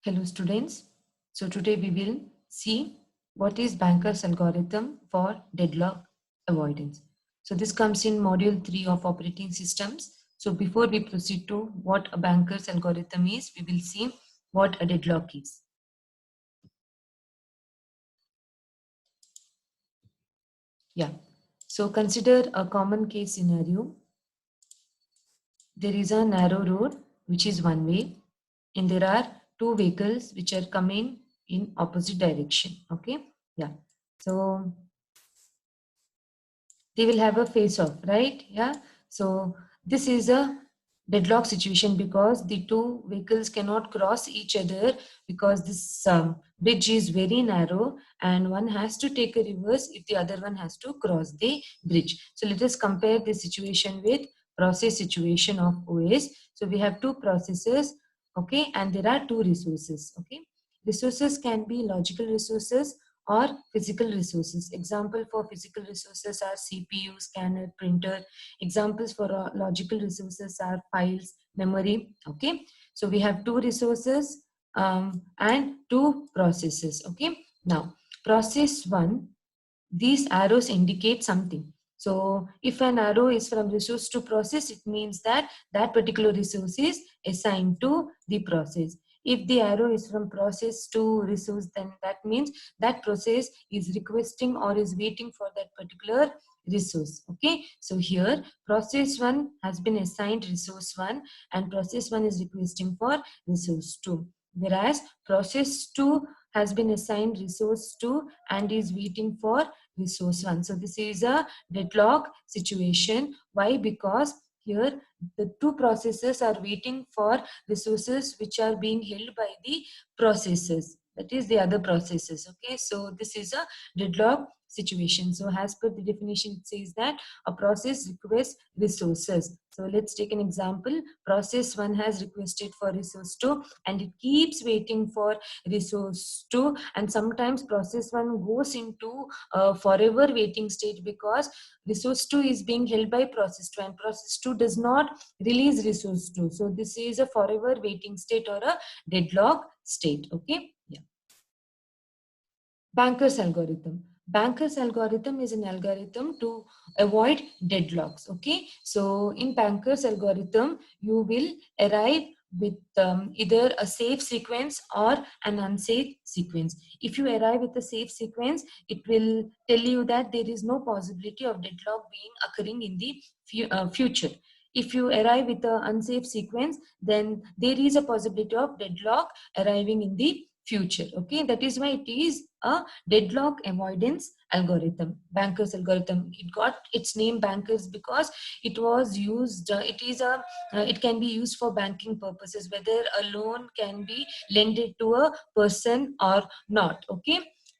Hello students. So today we will see what is Banker's algorithm for deadlock avoidance. So this comes in module 3 of operating systems. So before we proceed to what a Banker's algorithm is, we will see what a deadlock is. Yeah. So consider a common case scenario. There is a narrow road which is one way and there are two vehicles which are coming in opposite direction. Okay. Yeah. So they will have a face off, right? Yeah. So this is a deadlock situation because the two vehicles cannot cross each other because this bridge is very narrow and one has to take a reverse if the other one has to cross the bridge. So let us compare this situation with process situation of OS. So we have two processes, okay, and there are two resources, okay. Resources can be logical resources or physical resources. Example for physical resources are CPU, scanner, printer. Examples for logical resources are files, memory. Okay, so we have two resources and two processes. Okay, now process one, these arrows indicate something. So if an arrow is from resource to process, it means that that particular resource is assigned to the process. If the arrow is from process to resource, then that means that process is requesting or is waiting for that particular resource. Okay, so here process 1 has been assigned resource 1 and process 1 is requesting for resource 2, whereas process 2 has been assigned resource 2 and is waiting for resource 1. So this is a deadlock situation. Why? Because here the two processes are waiting for resources which are being held by the processes, that is the other processes. Okay, so this is a deadlock situation. So as per the definition, it says that a process requests resources. So let's take an example. Process 1 has requested for resource 2 and it keeps waiting for resource 2, and sometimes process 1 goes into a forever waiting state because resource 2 is being held by process 2 and process 2 does not release resource 2. So this is a forever waiting state or a deadlock state. Okay, yeah. Banker's algorithm. Banker's algorithm is an algorithm to avoid deadlocks. Okay, so in Banker's algorithm, you will arrive with either a safe sequence or an unsafe sequence. If you arrive with a safe sequence, it will tell you that there is no possibility of deadlock being occurring in the future. If you arrive with an unsafe sequence, then there is a possibility of deadlock arriving in the future. Okay, that is why it is a deadlock avoidance algorithm. Banker's algorithm, it got its name Bankers because it was used, it can be used for banking purposes, whether a loan can be lended to a person or not. Okay,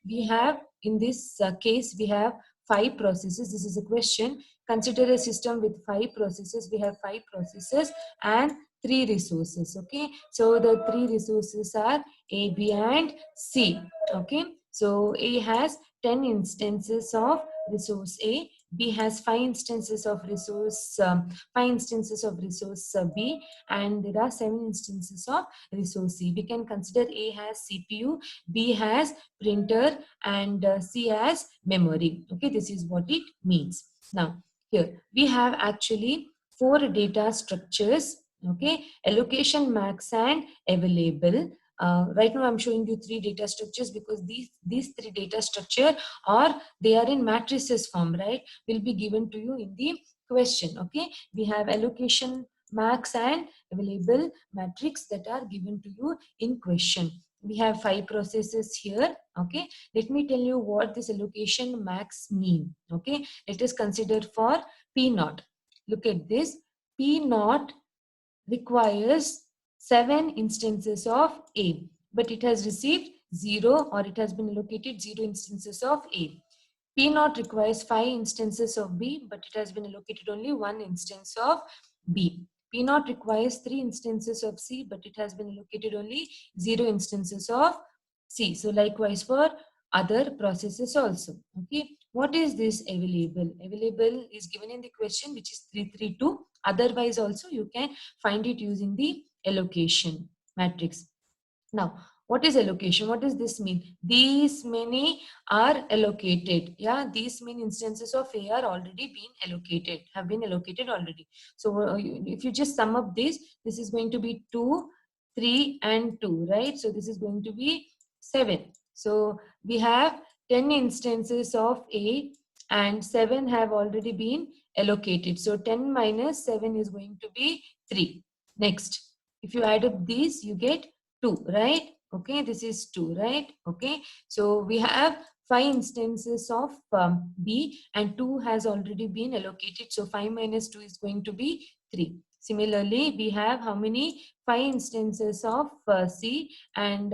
we have in this case we have 5 processes. This is a question. Consider a system with 5 processes. We have 5 processes and 3 resources. Okay, so the 3 resources are A, B and C. Okay, so A has 10 instances of resource A, B has 5 instances of resource 5 instances of resource B, and there are 7 instances of resource C. We can consider A has CPU, B has printer, and C has memory. Okay, this is what it means. Now here we have actually 4 data structures. Okay, allocation, max and available. Right now I'm showing you 3 data structures because these 3 data structure, or they are in matrices form, right, will be given to you in the question. Okay, we have allocation, max and available matrix that are given to you in question. We have 5 processes here. Okay, let me tell you what this allocation max mean. Okay, let us consider for P naught. Look at this. P naught requires 7 instances of A, but it has received 0, or it has been allocated 0 instances of A. P naught requires 5 instances of B, but it has been allocated only 1 instance of B. P naught requires 3 instances of C, but it has been allocated only 0 instances of C. So likewise for other processes also. Okay, what is this available? Available is given in the question, which is 332. Otherwise also you can find it using the allocation matrix. Now What is allocation? What does this mean? These many are allocated. Yeah, these many instances of A are already been allocated, have been allocated already. So if you just sum up this is going to be 2, 3 and 2, right? So this is going to be 7. So we have 10 instances of A and 7 have already been allocated. So 10 minus 7 is going to be 3. Next, if you add up these, you get 2, right? Okay, this is 2, right? Okay, so we have 5 instances of B and 2 has already been allocated. So 5 minus 2 is going to be 3. Similarly, we have how many? 5 instances of C and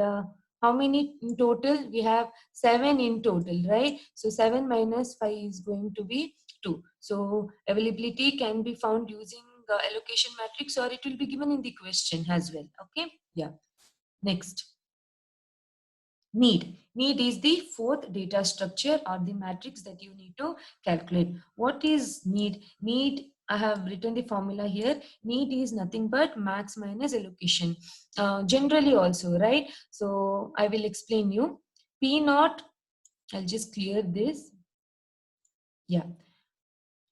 how many in total? We have 7 in total, right? So 7 minus 5 is going to be 2. So availability can be found using the allocation matrix, or it will be given in the question as well. Okay, yeah. Next, need. Need is the fourth data structure or the matrix that you need to calculate. What is need? Need, I have written the formula here. Need is nothing but max minus allocation. Generally also, right? So I will explain you. P naught, I'll just clear this. Yeah.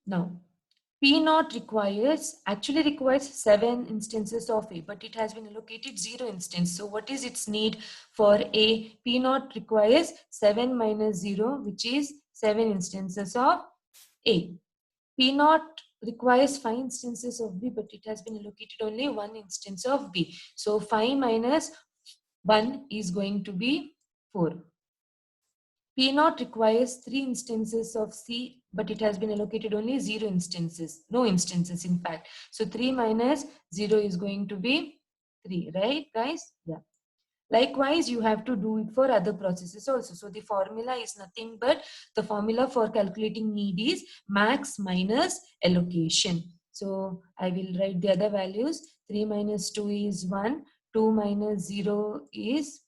Now, P naught actually requires 7 instances of A, but it has been allocated 0 instance. So what is its need for A? P naught requires 7 minus 0, which is 7 instances of A. P naught requires 5 instances of B, but it has been allocated only 1 instance of B. So 5 minus 1 is going to be 4. P naught requires 3 instances of C, but it has been allocated only 0 instances, no instances in fact. So 3 minus 0 is going to be 3, right guys? Yeah. Likewise, you have to do it for other processes also. So the formula is nothing but the formula for calculating need is max minus allocation. So I will write the other values. 3 minus 2 is 1. 2 minus 0 is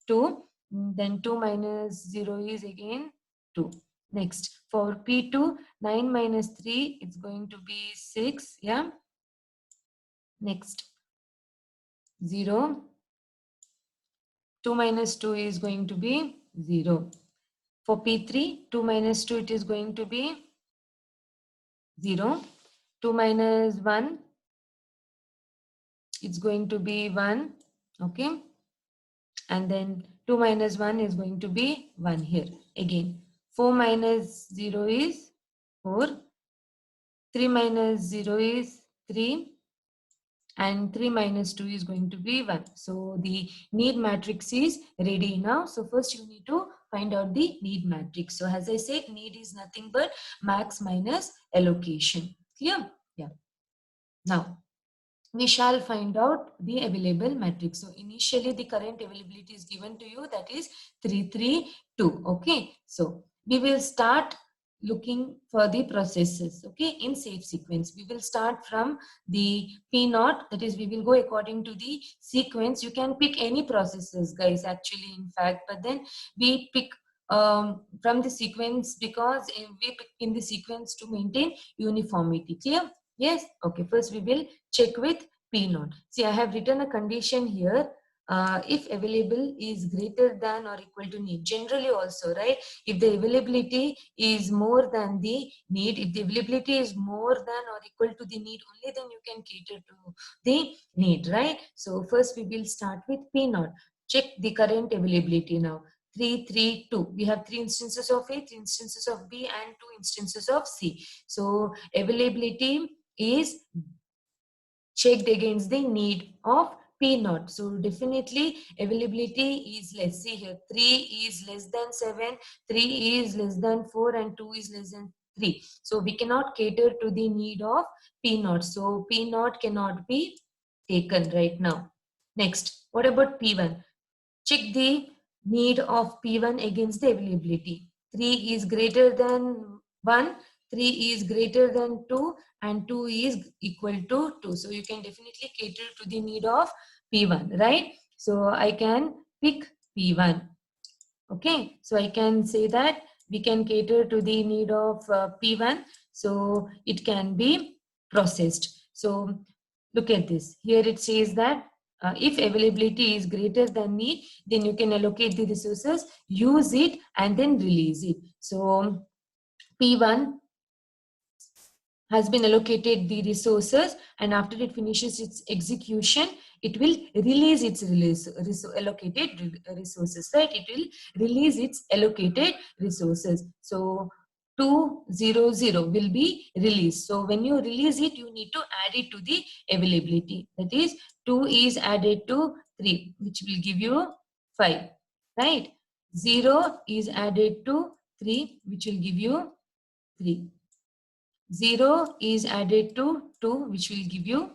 2, then 2 minus 0 is again 2. Next, for P2, 9 minus 3, it's going to be 6, yeah. Next, 0. 2 minus 2 is going to be 0. For P3, 2 minus 2, it is going to be 0. 2 minus 1, it's going to be 1, okay. And then 2 minus 1 is going to be 1 here. Again, 4 minus 0 is 4. 3 minus 0 is 3. And 3 minus 2 is going to be 1. So the need matrix is ready now. So first you need to find out the need matrix. So as I said, need is nothing but max minus allocation. Clear? Yeah. Now, we shall find out the available matrix. So initially the current availability is given to you, that is 332. Okay, so we will start looking for the processes, okay, in safe sequence. We will start from the P naught, that is we will go according to the sequence. You can pick any processes guys actually in fact, but then we pick from the sequence because we pick in the sequence to maintain uniformity. Clear? Yes. Okay, first we will check with P naught. See, I have written a condition here. If available is greater than or equal to need. Generally also, right? If the availability is more than the need, if the availability is more than or equal to the need, only then you can cater to the need, right? So first we will start with P naught. Check the current availability now. 3, 3, 2. We have 3 instances of A, 3 instances of B, and 2 instances of C. So availability is checked against the need of P naught. So definitely availability is less. See here, 3 is less than 7, 3 is less than 4, and 2 is less than 3. So we cannot cater to the need of P naught. So P naught cannot be taken right now. Next, what about P1? Check the need of P1 against the availability. 3 is greater than 1, 3 is greater than 2, and 2 is equal to 2. So you can definitely cater to the need of P1, right? So I can pick P1. Okay, so I can say that we can cater to the need of P1. So it can be processed. So look at this. Here it says that if availability is greater than need, then you can allocate the resources, use it, and then release it. So P1 has been allocated the resources, and after it finishes its execution, it will release its allocated resources, right? It will release its allocated resources. So 200 will be released. So when you release it, you need to add it to the availability. That is, 2 is added to 3, which will give you 5, right? 0 is added to 3, which will give you 3. 0 is added to 2, which will give you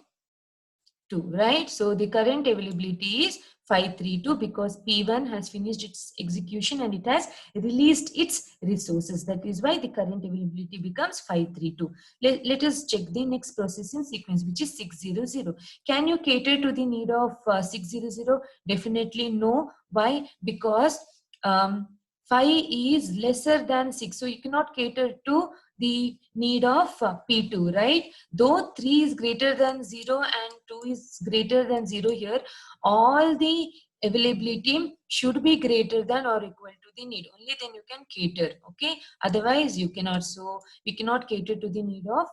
2, right? So the current availability is 532 because P1 has finished its execution and it has released its resources. That is why the current availability becomes 532. Let us check the next processing sequence, which is 600. Can you cater to the need of 600? Definitely no. Why? Because 5 is lesser than 6. So you cannot cater to the need of P2, right? Though 3 is greater than 0 and 2 is greater than 0 here, all the availability should be greater than or equal to the need. Only then you can cater, okay? Otherwise, you cannot. So we cannot cater to the need of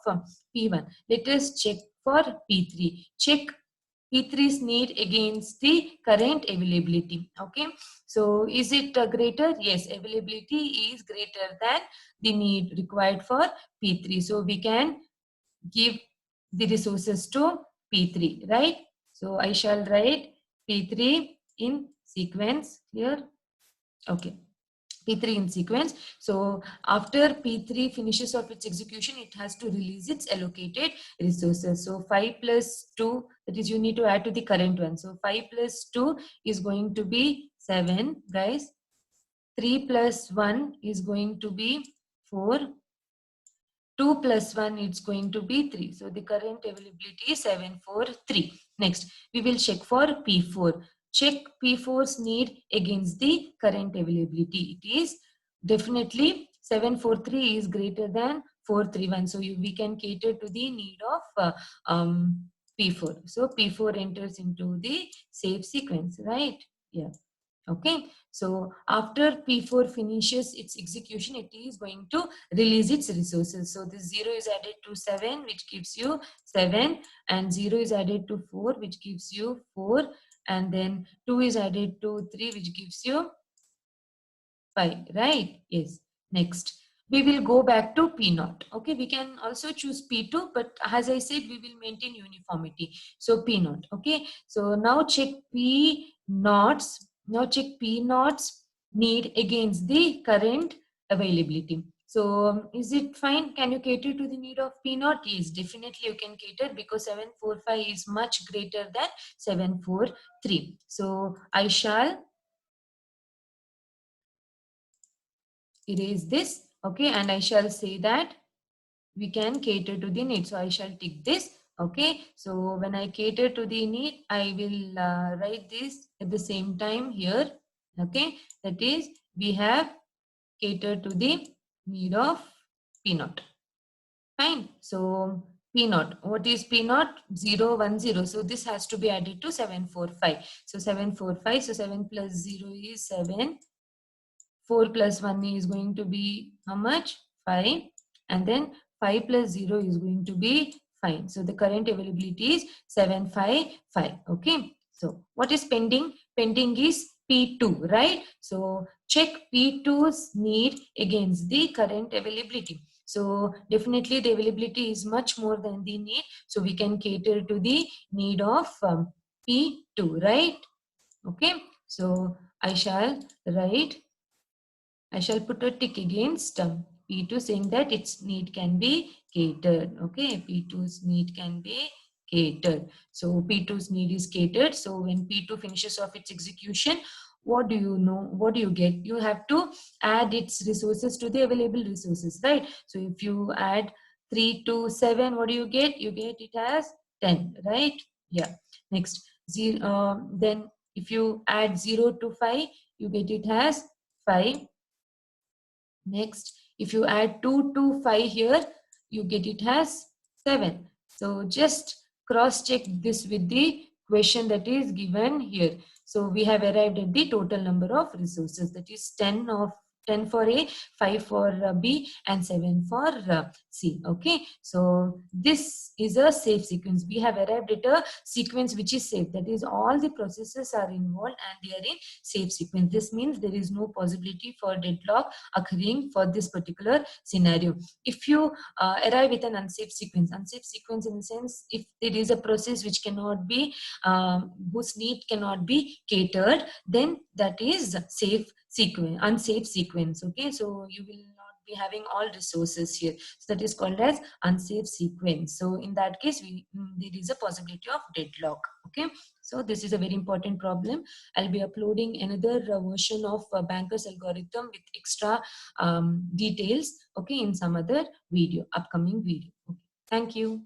P1. Let us check for P3. Check P3's need against the current availability, okay? So is it greater? Yes, availability is greater than the need required for P3. So we can give the resources to P3, right? So I shall write P3 in sequence here. Okay. P3 in sequence. So after P3 finishes of its execution, it has to release its allocated resources. So 5 plus 2, that is, you need to add to the current one. So 5 plus 2 is going to be 7, guys. 3 plus 1 is going to be 4. 2 plus 1 is going to be 3. So the current availability is 743. Next, we will check for P4. Check P4's need against the current availability. It is definitely 743 is greater than 431. So we can cater to the need of P4. So P4 enters into the save sequence, right? Yeah. Okay, so after P4 finishes its execution, it is going to release its resources. So this 0 is added to 7, which gives you 7, and 0 is added to 4, which gives you 4, and then 2 is added to 3, which gives you 5, right? Yes. Next, we will go back to P0. Okay, we can also choose P2, but as I said, we will maintain uniformity. So P0. Okay, so now check P0's. Now check P0's need against the current availability. So is it fine? Can you cater to the need of P0? Yes, definitely you can cater because 745 is much greater than 743. So I shall erase this, okay, and I shall say that we can cater to the need. So I shall tick this, okay. So when I cater to the need, I will write this at the same time here, okay. That is, we have catered to the need of P0. Fine. So P0, what is P0? 0, 1, 0. So this has to be added to 745. So 745, so 7 plus 0 is 7. 4 plus 1 is going to be how much? 5. And then 5 plus 0 is going to be 5. So the current availability is 755. Okay. So what is pending? Pending is P2, right? So check P2's need against the current availability. So definitely the availability is much more than the need. So we can cater to the need of P2, right? Okay. So I shall write, I shall put a tick against P2 saying that its need can be catered. Okay, P2's need can be catered. So P2's need is catered. So when P2 finishes off its execution, what do you know? What do you get? You have to add its resources to the available resources, right? So if you add 3 to 7, what do you get? You get it as 10, right? Yeah. Next, then if you add 0 to 5, you get it as 5. Next, if you add 2 to 5 here, you get it as 7. So just cross check this with the question that is given here. So we have arrived at the total number of resources, that is 10 for A, 5 for B, and 7 for C. Okay, so this is a safe sequence. We have arrived at a sequence which is safe, that is all the processes are involved and they are in safe sequence. This means there is no possibility for deadlock occurring for this particular scenario. If you arrive with an unsafe sequence in the sense, if there is a process which cannot be whose need cannot be catered, then that is safe sequence, unsafe sequence. Okay, so you will not be having all resources here, so that is called as unsafe sequence. So in that case, there is a possibility of deadlock. Okay, so this is a very important problem. I'll be uploading another version of Banker's algorithm with extra details, okay, in some other video, upcoming video. Okay. Thank you.